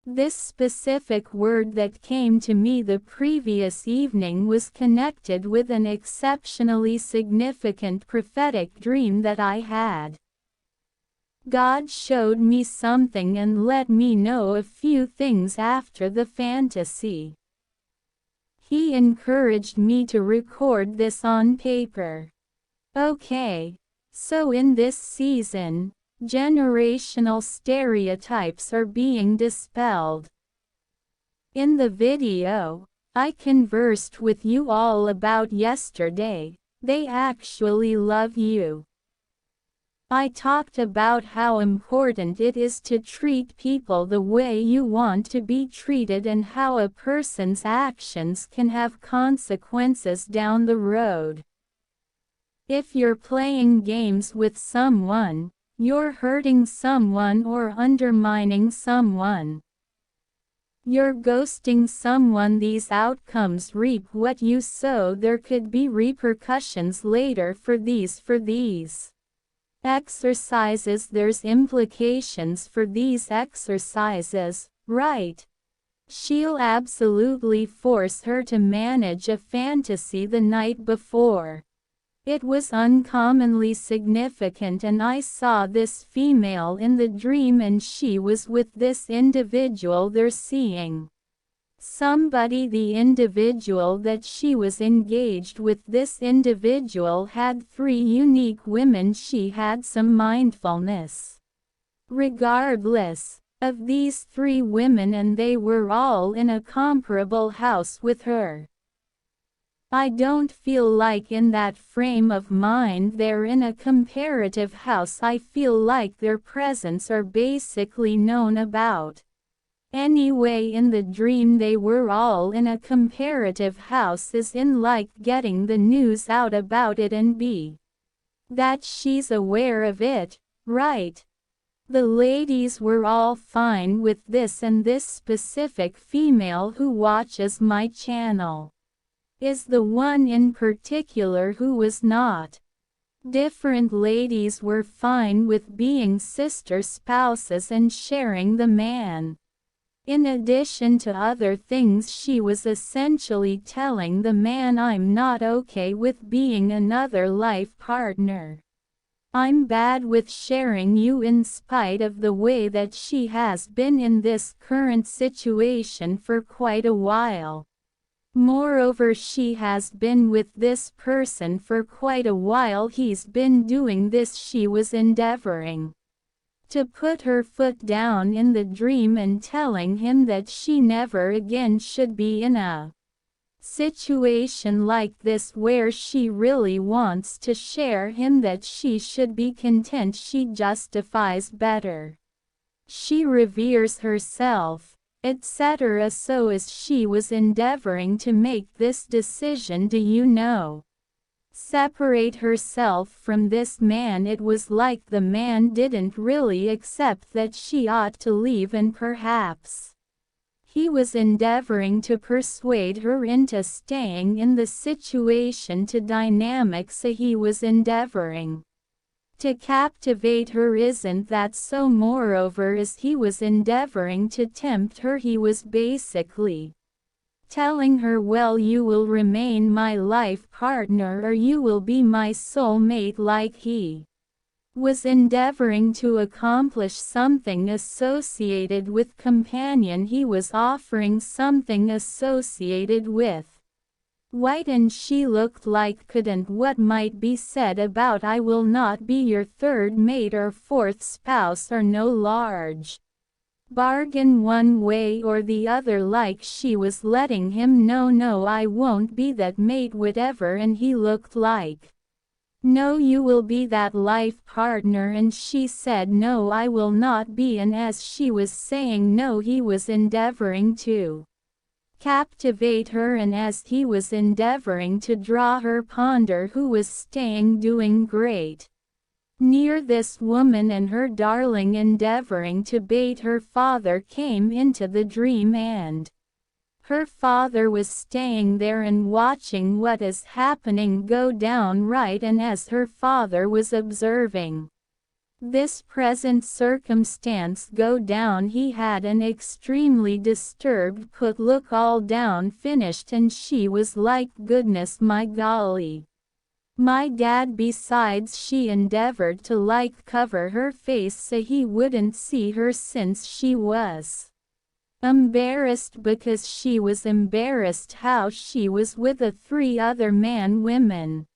This specific word that came to me the previous evening was connected with an exceptionally significant prophetic dream that I had. God showed me something and let me know a few things after the fantasy. He encouraged me to record this on paper. Okay, so in this season, generational stereotypes are being dispelled. In the video I conversed with you all about yesterday, they actually love you. I talked about how important it is to treat people the way you want to be treated and how a person's actions can have consequences down the road. If you're playing games with someone, you're hurting someone or undermining someone. You're ghosting someone. These outcomes reap what you sow. There could be repercussions later for these exercises. There's implications for these exercises, right? She'll absolutely force her to manage a fantasy the night before. It was uncommonly significant, and I saw this female in the dream and she was with this individual. They're seeing somebody. The individual that she was engaged with, this individual had 3 unique women. She had some mindfulness regardless of these 3 women, and they were all in a comparable house with her. I don't feel like in that frame of mind they're in a comparative house. I feel like their presence are basically known about. Anyway, in the dream they were all in a comparative house, as in like getting the news out about it, and b. that she's aware of it, right? The ladies were all fine with this, and this specific female who watches my channel is the one in particular who was not. Different ladies were fine with being sister spouses and sharing the man. In addition to other things, she was essentially telling the man, I'm not okay with being another life partner. I'm bad with sharing you, in spite of the way that she has been in this current situation for quite a while. Moreover, she has been with this person for quite a while. He's been doing this. She was endeavoring to put her foot down in the dream and telling him that she never again should be in a situation like this where she really wants to share him, that she should be content. She justifies better. She reveres herself, etc. So as she was endeavoring to make this decision to, separate herself from this man, it was like the man didn't really accept that she ought to leave, and perhaps he was endeavoring to persuade her into staying in the situation. To dynamics, he was endeavoring to captivate her, isn't that so? Moreover, as he was endeavoring to tempt her, he was basically telling her, well, you will remain my life partner or you will be my soulmate. Like he was endeavoring to accomplish something associated with companion. He was offering something associated with white, and she looked like couldn't. What might be said about I will not be your third mate or fourth spouse, or no large bargain one way or the other, like she was letting him know, no, I won't be that mate, whatever. And he looked like, no, you will be that life partner. And she said, no, I will not be. And as she was saying no, he was endeavoring to captivate her, and as he was endeavoring to draw her, Ponder, who was staying doing great near this woman and her darling, endeavoring to bait her father, came into the dream, and her father was staying there and watching what is happening go down, right? And as her father was observing this present circumstance go down. He had an extremely disturbed put look, all down finished, and she was like, goodness my golly. My dad. Besides, she endeavored to like cover her face so he wouldn't see her, since she was embarrassed, because she was embarrassed how she was with a 3 other women.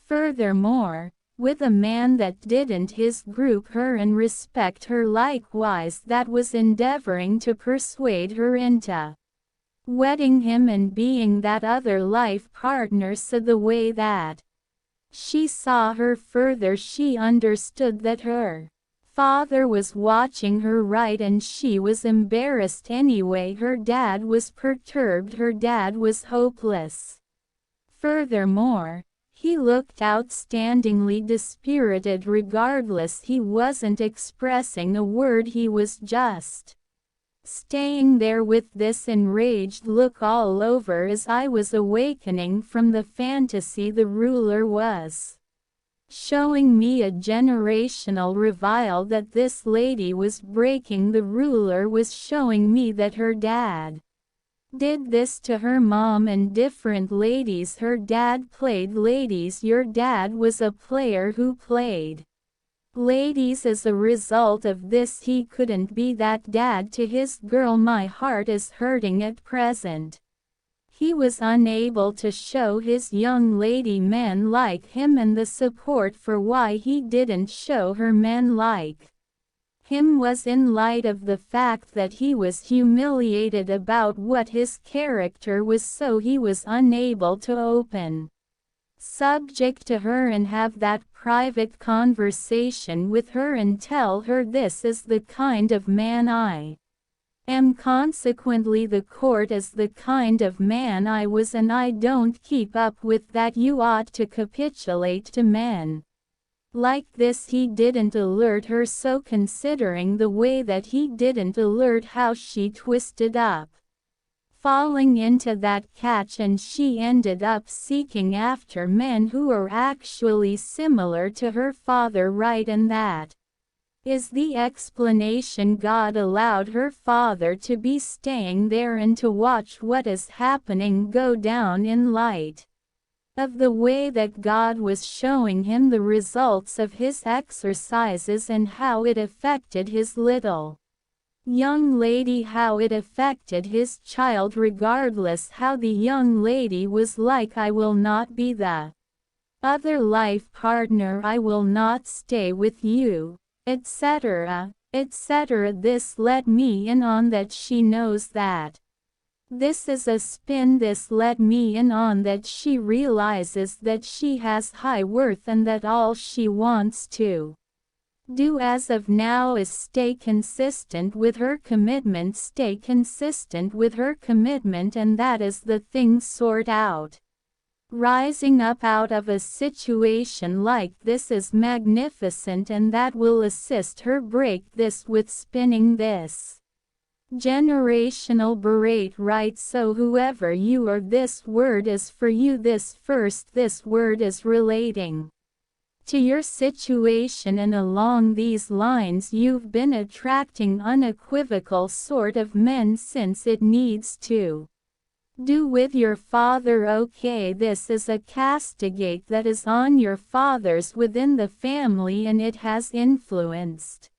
Furthermore, with a man that didn't his group her and respect her likewise, that was endeavoring to persuade her into wedding him and being that other life partner. So the way that she saw her, further she understood that her father was watching her right, and she was embarrassed anyway. Her dad was perturbed, her dad was hopeless. Furthermore, he looked outstandingly dispirited. Regardless, he wasn't expressing a word, he was just staying there with this enraged look all over. As I was awakening from the fantasy the ruler was showing me a generational revile that this lady was breaking, the ruler was showing me that her dad did this to her mom and different ladies. Her dad played ladies. Your dad was a player who played ladies. As a result of this, he couldn't be that dad to his girl. My heart is hurting at present. He was unable to show his young lady men like him, and the support for why he didn't show her men like him was in light of the fact that he was humiliated about what his character was, so he was unable to open subject to her and have that private conversation with her and tell her, this is the kind of man I am, consequently the court is the kind of man I was, and I don't keep up with that. You ought to capitulate to men like this. He didn't alert her, so considering the way that he didn't alert how she twisted up falling into that catch, and she ended up seeking after men who are actually similar to her father, right? And that is the explanation God allowed her father to be staying there and to watch what is happening go down, in light of the way that God was showing him the results of his exercises and how it affected his little young lady, how it affected his child. Regardless how the young lady was like, I will not be the other life partner, I will not stay with you, etc., etc. This let me in on that she knows that this is a spin. This let me in on that she realizes that she has high worth, and that all she wants to do as of now is stay consistent with her commitment, stay consistent with her commitment, and that is the thing. Sort out rising up out of a situation like this is magnificent, and that will assist her break this with spinning this generational berate, right? So whoever you are, this word is for you. This word is relating to your situation, and along these lines you've been attracting unequivocal sort of men, since it needs to do with your father. Okay, this is a castigate that is on your fathers within the family, and it has influenced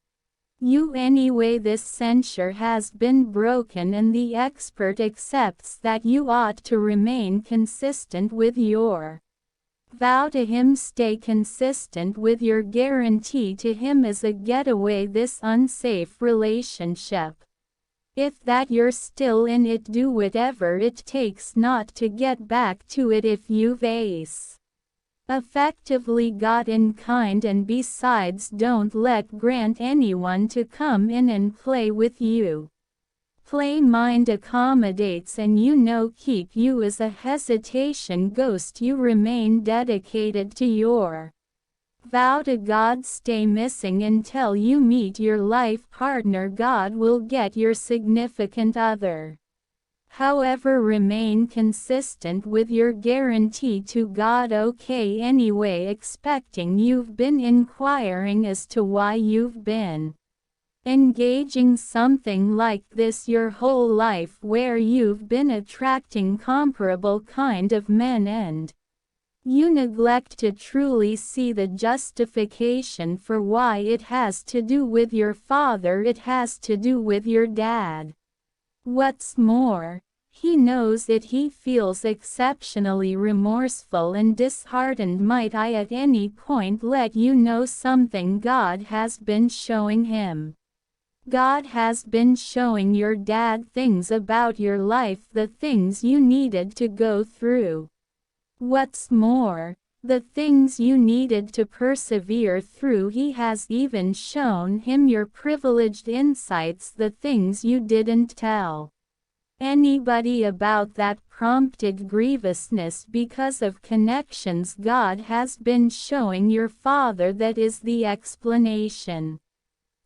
you anyway. This censure has been broken, and the expert accepts that you ought to remain consistent with your vow to him. Stay consistent with your guarantee to him as a getaway this unsafe relationship. If that you're still in it, do whatever it takes not to get back to it if you've effectively got in kind, and besides, don't grant anyone to come in and play with you. Play mind accommodates, and keep you as a hesitation ghost. You remain dedicated to your vow to God. Stay missing until you meet your life partner. God will get your significant other. However, remain consistent with your guarantee to God. Okay, anyway, expecting you've been inquiring as to why you've been engaging something like this your whole life, where you've been attracting comparable kind of men, and you neglect to truly see the justification for why it has to do with your father, it has to do with your dad. What's more, he knows it. He feels exceptionally remorseful and disheartened. Might I at any point let you know something God has been showing him? God has been showing your dad things about your life, the things you needed to go through. What's more, the things you needed to persevere through. He has even shown him your privileged insights, the things you didn't tell anybody about that prompted grievousness because of connections God has been showing your father. That is the explanation.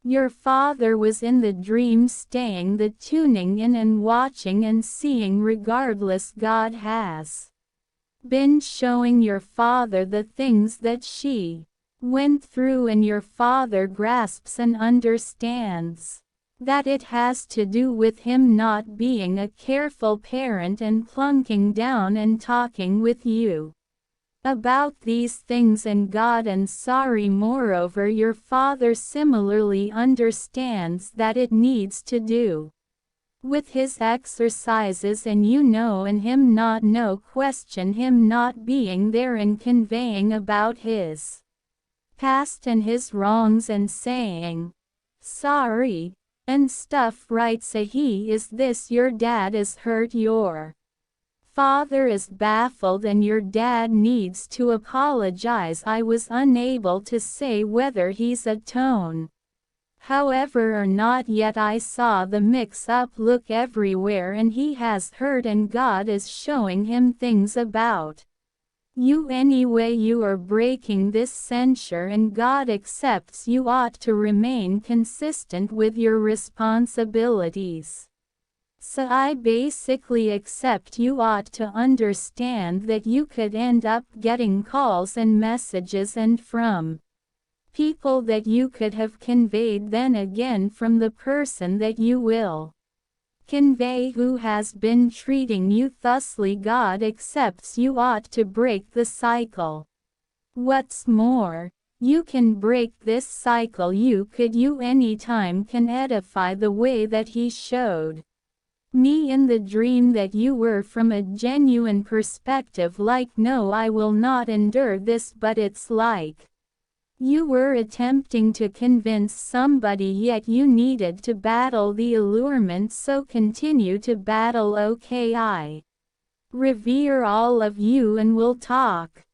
Your father was in the dream, staying the tuning in and watching and seeing. Regardless, God has been showing your father the things that she went through, and your father grasps and understands that it has to do with him not being a careful parent and plunking down and talking with you about these things and God and sorry. Moreover, your father similarly understands that it needs to do with his exercises, and you know, and him not, no question, him not being there and conveying about his past and his wrongs and saying sorry and stuff, right? Say he is this, your dad is hurt, your father is baffled, and your dad needs to apologize. I was unable to say whether he's atoned, however, or not yet. I saw the mix-up look everywhere, and he has hurt, and God is showing him things about you anyway. You are breaking this censure, and God accepts you ought to remain consistent with your responsibilities. So I basically accept you ought to understand that you could end up getting calls and messages and from people that you could have conveyed, then again from the person that you will convey, who has been treating you thusly. God accepts you ought to break the cycle. What's more, you can break this cycle. You anytime can edify the way that he showed me in the dream, that you were from a genuine perspective, like, no, I will not endure this, but it's like you were attempting to convince somebody, yet you needed to battle the allurement, so continue to battle. Okay, I revere all of you, and we'll talk